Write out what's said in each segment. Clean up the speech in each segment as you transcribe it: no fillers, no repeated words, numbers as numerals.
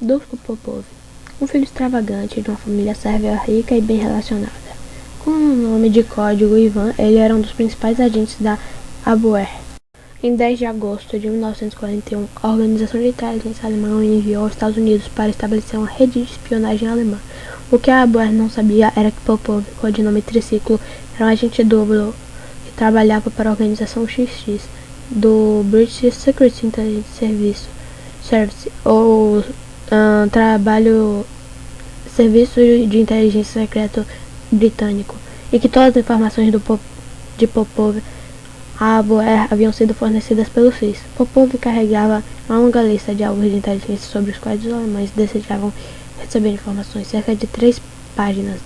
Dusko Popov, um filho extravagante de uma família sérvia rica e bem relacionada. Com o nome de código Ivan, ele era um dos principais agentes da ABWER. Em 10 de agosto de 1941, a Organização de Inteligência Alemã o enviou aos Estados Unidos para estabelecer uma rede de espionagem alemã. O que a ABWER não sabia era que Popov, codinome Triciclo, era um agente duplo que trabalhava para a Organização XX do British Secret Intelligence Service, ou Serviço de Inteligência Secreto Britânico, e que todas as informações de Popov a ABWER haviam sido fornecidas pelo SIS. Popov carregava uma longa lista de alvos de inteligência sobre os quais os alemães desejavam receber informações, cerca de 3 páginas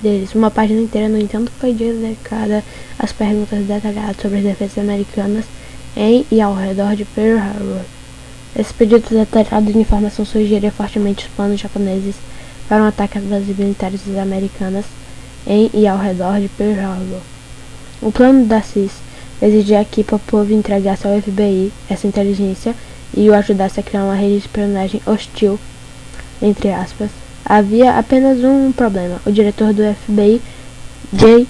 deles. Uma página inteira, no entanto, foi dedicada às perguntas detalhadas sobre as defesas americanas em e ao redor de Pearl Harbor. Esses pedidos detalhados de informação sugeriam fortemente os planos japoneses para um ataque às bases militares americanas em e ao redor de Pearl Harbor. O plano da SIS exigia que Popov entregasse ao FBI essa inteligência e o ajudasse a criar uma rede de espionagem hostil, entre aspas. Havia apenas um problema: o diretor do FBI, J.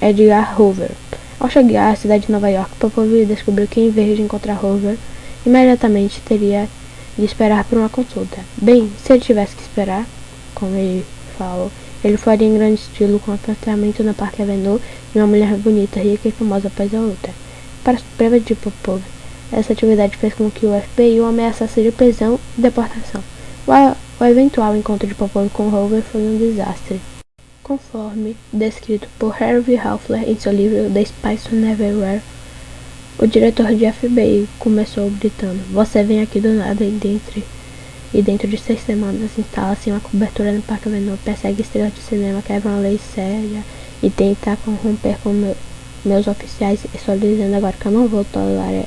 Edgar Hoover. Ao chegar à cidade de Nova York, Popov descobriu que, em vez de encontrar Hoover, imediatamente teria de esperar por uma consulta. Bem, se ele tivesse que esperar, como ele falou, ele faria em grande estilo com acampamento na Park Avenue de uma mulher bonita, rica e famosa após a luta. Para surpresa de Popov, essa atividade fez com que o FBI o ameaçasse de prisão e deportação. O eventual encontro de Popov com Hoover foi um desastre. Conforme descrito por Harvey Halfler em seu livro The Spies From Everywhere, o diretor de FBI começou gritando: "Você vem aqui do nada e dentro de 6 semanas instala-se uma cobertura no Parque Avenue, persegue estrelas de cinema, quebra uma lei séria e tenta corromper com meus oficiais. Estou dizendo agora que eu não vou tolerar."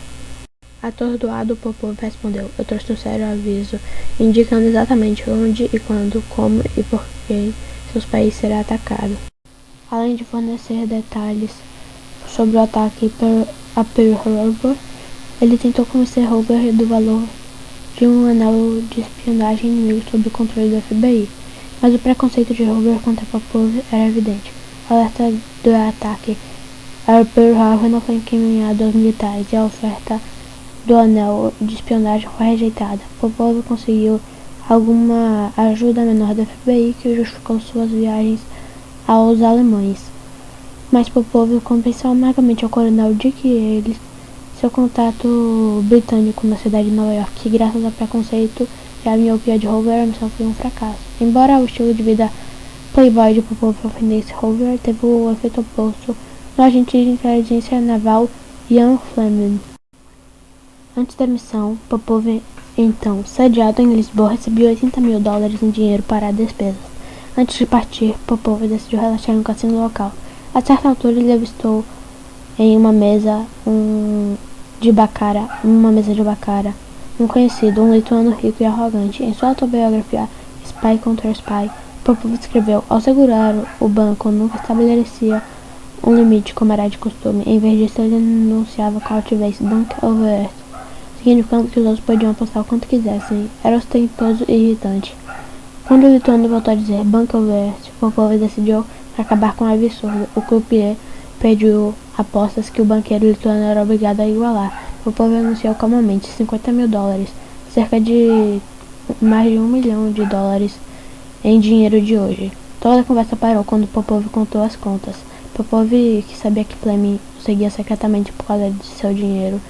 Atordoado, Popov respondeu: "Eu trouxe um sério aviso, indicando exatamente onde e quando, como e por quem seus países será atacado." Além de fornecer detalhes sobre o ataque a Pearl Harbor, ele tentou convencer Hoover do valor de um anel de espionagem inimigo sob o controle do FBI, mas o preconceito de Hoover contra Popov era evidente. O alerta do ataque a Pearl Harbor não foi encaminhado aos militares e a oferta do anel de espionagem foi rejeitada. Popov conseguiu alguma ajuda menor do FBI, que justificou suas viagens aos alemães, mas Popov compensou amargamente ao coronel Dick Hayes seu contato britânico na cidade de Nova York, que, graças ao preconceito e à miopia de Hoover, a missão foi um fracasso. Embora o estilo de vida playboy de Popov ofendesse Hoover, teve o efeito oposto no agente de inteligência naval Ian Fleming. Antes da missão, Popov, então sediado em Lisboa, recebeu $80 mil em dinheiro para despesas. Antes de partir, Popov decidiu relaxar em um cassino local. A certa altura, ele avistou em uma mesa de baccara um conhecido, um lituano rico e arrogante. Em sua autobiografia Spy Contra Spy, Popov escreveu: "Ao segurar o banco, nunca estabelecia um limite como era de costume. Em vez disso, ele anunciava com altivez Bank over Earth, significando que os outros podiam apostar o quanto quisessem. Era ostentoso e irritante." Quando o lituano voltou a dizer Bank over Earth, Popov decidiu acabar com o absurdo. O croupier pediu apostas que o banqueiro lituano era obrigado a igualar. Popov anunciou calmamente $50 mil, cerca de mais de $1 milhão em dinheiro de hoje. Toda a conversa parou quando Popov contou as contas. Popov, que sabia que Fleming o seguia secretamente por causa de seu dinheiro,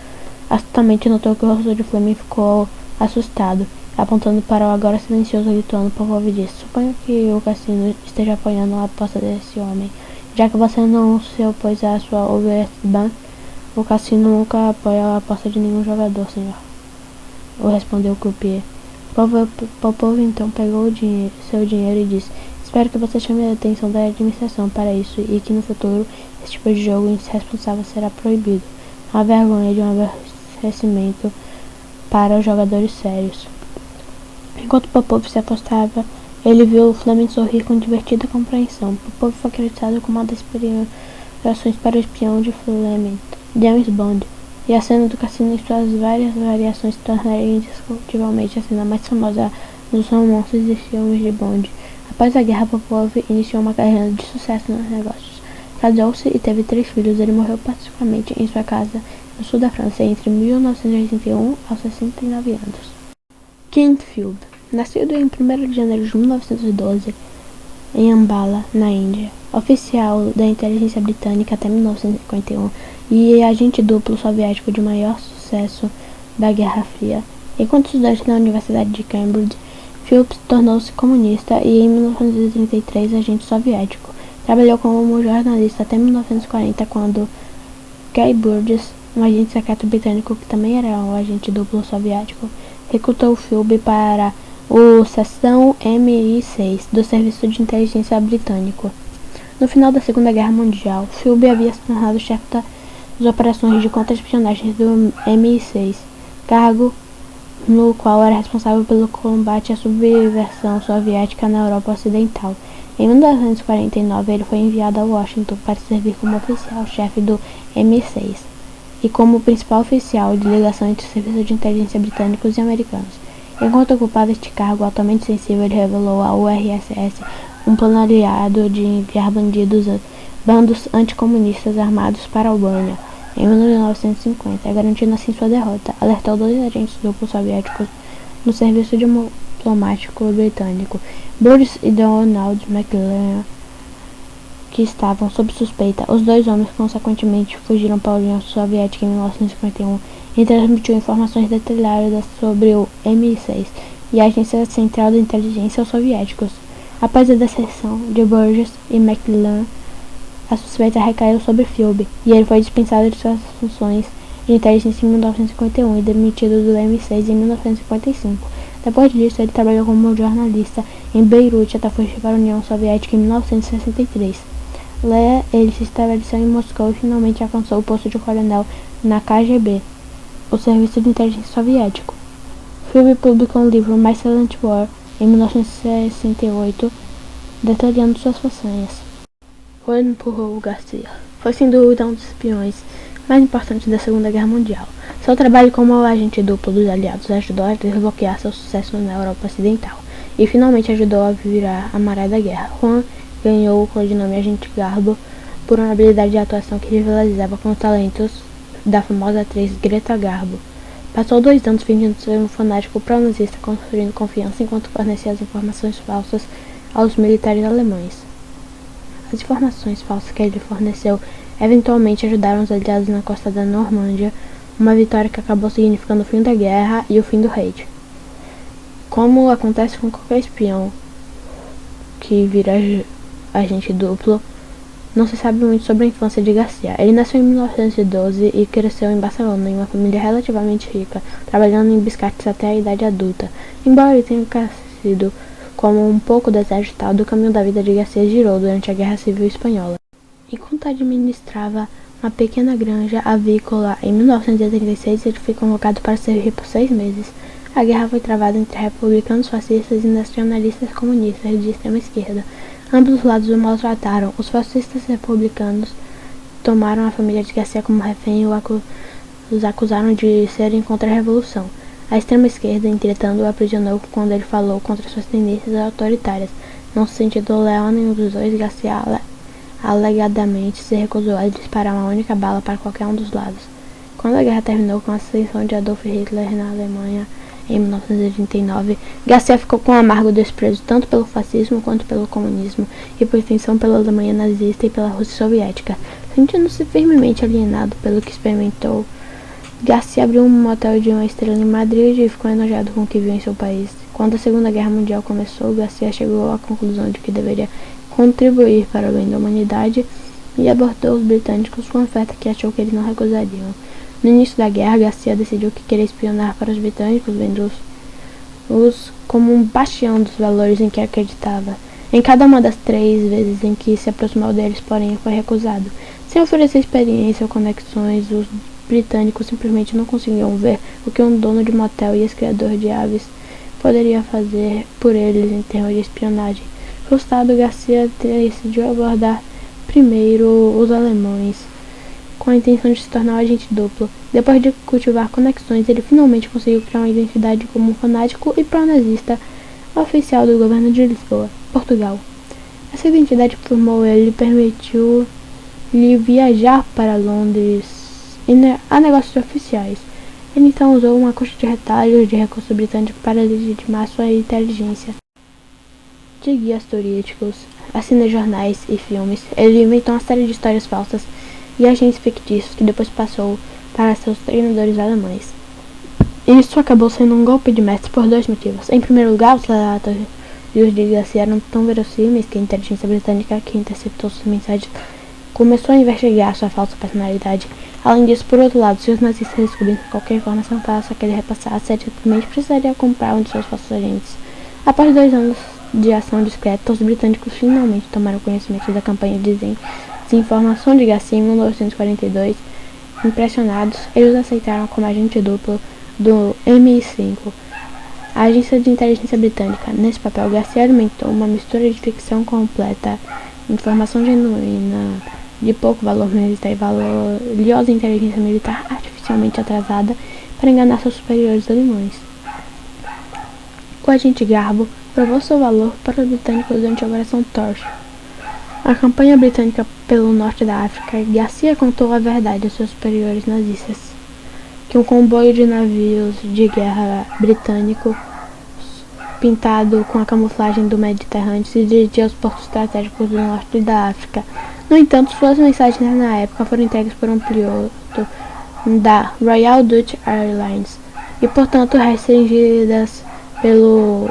astutamente notou que o rosto de Fleming ficou assustado. Apontando para o agora silencioso lituano, Popov disse: "Suponho que o cassino esteja apoiando a aposta desse homem. Já que você não se opôs à sua Over Bank, o cassino nunca apoia a aposta de nenhum jogador, senhor," respondeu o croupier. Popov então pegou seu dinheiro e disse: "Espero que você chame a atenção da administração para isso e que no futuro esse tipo de jogo irresponsável será proibido. É uma vergonha de um aborrecimento para os jogadores sérios." Enquanto Popov se afastava, ele viu Fleming sorrir com divertida compreensão. Popov foi acreditado como uma das inspirações para o espião de Fleming, James Bond. e a cena do cassino em suas várias variações se tornaria indiscutivelmente a cena mais famosa dos romances e filmes de Bond. Após a guerra, Popov iniciou uma carreira de sucesso nos negócios. Casou-se e teve 3 filhos. Ele morreu pacificamente em sua casa no sul da França entre 1981 aos 69 anos. Ken Field, nascido em 1º de janeiro de 1912, em Ambala, na Índia, oficial da inteligência britânica até 1951 e agente duplo soviético de maior sucesso da Guerra Fria. Enquanto estudante na Universidade de Cambridge, Phillips tornou-se comunista e, em 1933, agente soviético. Trabalhou como jornalista até 1940, quando Guy Burgess, um agente secreto britânico que também era um agente duplo soviético, recrutou Philby para o seção MI6 do Serviço de Inteligência Britânico. No final da Segunda Guerra Mundial, Philby havia se tornado chefe das operações de contra-espionagem do MI6, cargo no qual era responsável pelo combate à subversão soviética na Europa Ocidental. Em 1949, ele foi enviado a Washington para servir como oficial-chefe do MI6 e como principal oficial de ligação entre o Serviço de Inteligência britânicos e americanos. Enquanto ocupava este cargo altamente sensível, ele revelou à URSS um plano aliado de enviar bandos anticomunistas armados para a Albânia em 1950, garantindo assim sua derrota. Alertou 2 agentes duplos soviéticos no serviço diplomático britânico, Burgess e Donald McLean, que estavam sob suspeita. Os 2 homens consequentemente fugiram para a União Soviética em 1951 e transmitiu informações detalhadas sobre o MI6 e a Agência Central de Inteligência aos soviéticos. Após a deserção de Burgess e McLean, a suspeita recaiu sobre Philby e ele foi dispensado de suas funções de inteligência em 1951 e demitido do MI6 em 1955. Depois disso, ele trabalhou como jornalista em Beirute até fugir para a União Soviética em 1963. Lá, ele se estabeleceu em Moscou e finalmente alcançou o posto de coronel na KGB, o Serviço de Inteligência Soviético. Philby publicou um livro, My Silent War, em 1968, detalhando suas façanhas. Juan Pujol Garcia foi sem dúvida um dos espiões mais importantes da Segunda Guerra Mundial. Seu trabalho como agente duplo dos aliados ajudou a desbloquear seu sucesso na Europa Ocidental e finalmente ajudou a virar a maré da guerra. Juan ganhou o codinome Agente Garbo por uma habilidade de atuação que rivalizava com os talentos da famosa atriz Greta Garbo. Passou 2 anos fingindo ser um fanático pró-nazista, construindo confiança enquanto fornecia as informações falsas aos militares alemães. As informações falsas que ele forneceu eventualmente ajudaram os aliados na costa da Normândia, uma vitória que acabou significando o fim da guerra e o fim do Reich. Como acontece com qualquer espião que vira agente duplo, não se sabe muito sobre a infância de Garcia. Ele nasceu em 1912 e cresceu em Barcelona, em uma família relativamente rica, trabalhando em biscates até a idade adulta. Embora ele tenha crescido como um pouco desagitado, o caminho da vida de Garcia girou durante a Guerra Civil Espanhola. Enquanto administrava uma pequena granja avícola em 1936, ele foi convocado para servir por 6 meses. A guerra foi travada entre republicanos fascistas e nacionalistas comunistas de extrema esquerda. Ambos os lados o maltrataram. Os fascistas republicanos tomaram a família de Garcia como refém e os acusaram de serem contra a revolução. A extrema esquerda, entretanto, o aprisionou quando ele falou contra suas tendências autoritárias. Não se sentindo leal a nenhum dos dois, Garcia alegadamente se recusou a disparar uma única bala para qualquer um dos lados. Quando a guerra terminou com a ascensão de Adolf Hitler na Alemanha em 1939, Garcia ficou com um amargo desprezo tanto pelo fascismo quanto pelo comunismo e por extensão pela Alemanha nazista e pela Rússia soviética. Sentindo-se firmemente alienado pelo que experimentou, Garcia abriu um motel de 1 estrela em Madrid e ficou enojado com o que viu em seu país. Quando a Segunda Guerra Mundial começou, Garcia chegou à conclusão de que deveria contribuir para o bem da humanidade e abordou os britânicos com oferta que achou que eles não recusariam. No início da guerra, Garcia decidiu que queria espionar para os britânicos, vendo-os como um bastião dos valores em que acreditava. Em cada uma das 3 vezes em que se aproximou deles, porém, foi recusado. Sem oferecer experiência ou conexões, os britânicos simplesmente não conseguiam ver o que um dono de motel e ex-criador de aves poderia fazer por eles em termos de espionagem. Frustrado, Garcia decidiu abordar primeiro os alemães com a intenção de se tornar um agente duplo. Depois de cultivar conexões, ele finalmente conseguiu criar uma identidade como um fanático e pró-nazista oficial do governo de Lisboa, Portugal. Essa identidade formou ele e permitiu-lhe viajar para Londres a negócios oficiais. Ele então usou uma coxa de retalhos de recurso britânico para legitimar sua inteligência. De guias turísticos, assina jornais e filmes, ele inventou uma série de histórias falsas e agentes fictícios que depois passou para seus treinadores alemães. Isso acabou sendo um golpe de mestre por dois motivos. Em primeiro lugar, os relatos de Garcia eram tão verossímeis que a inteligência britânica, que interceptou suas mensagens, começou a investigar sua falsa personalidade. Além disso, por outro lado, se os nazistas descobrissem qualquer informação falsa que ele repassasse, certamente precisaria comprar um de seus falsos agentes. Após 2 anos de ação discreta, os britânicos finalmente tomaram conhecimento da campanha de desinformação de Garcia em 1942. Impressionados, eles aceitaram como agente duplo do MI5, a agência de inteligência britânica. Nesse papel, Garcia alimentou uma mistura de ficção completa, informação genuína de pouco valor militar e valiosa inteligência militar artificialmente atrasada para enganar seus superiores alemães. O agente Garbo provou seu valor para os britânicos durante a Operação Torch, a campanha britânica pelo norte da África. Garcia contou a verdade aos seus superiores nazistas, que um comboio de navios de guerra britânico pintado com a camuflagem do Mediterrâneo se dirigia aos portos estratégicos do norte da África. No entanto, suas mensagens na época foram entregues por um piloto da Royal Dutch Airlines e, portanto, restringidas pelos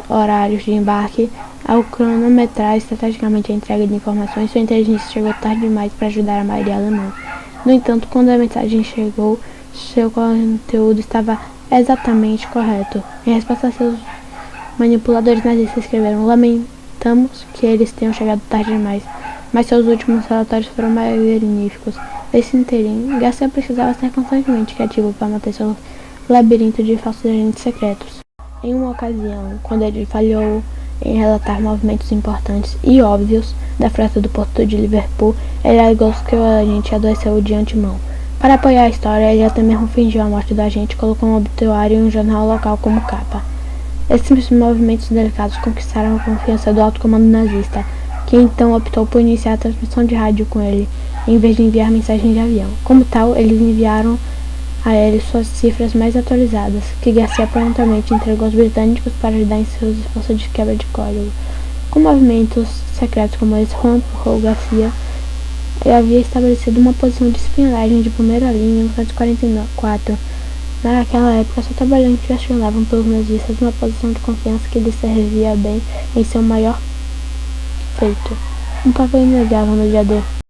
horários de embarque. Ao cronometrar estrategicamente a entrega de informações, sua inteligência chegou tarde demais para ajudar a maioria alemã. No entanto, quando a mensagem chegou, seu conteúdo estava exatamente correto. Em resposta a seus manipuladores nazistas escreveram: "Lamentamos que eles tenham chegado tarde demais, mas seus últimos relatórios foram magníficos." Nesse interim, Garcia precisava ser constantemente criativo para manter seu labirinto de falsos agentes secretos. Em uma ocasião, quando ele falhou em relatar movimentos importantes e óbvios da frota do porto de Liverpool, ele alegou que o agente adoeceu de antemão. Para apoiar a história, ele até mesmo fingiu a morte do agente e colocou um obituário em um jornal local como capa. Esses movimentos delicados conquistaram a confiança do alto comando nazista, que então optou por iniciar a transmissão de rádio com ele, em vez de enviar mensagens de avião. Como tal, eles enviaram a ele suas cifras mais atualizadas, que Garcia prontamente entregou aos britânicos para ajudar em seus esforços de quebra de código. Com movimentos secretos como esse, Juan empurrou Garcia e havia estabelecido uma posição de espionagem de primeira linha em 1944. Naquela época, só trabalhantes questionavam pelos nazistas uma posição de confiança que lhes servia bem em seu maior feito. Um papel inegável no dia D.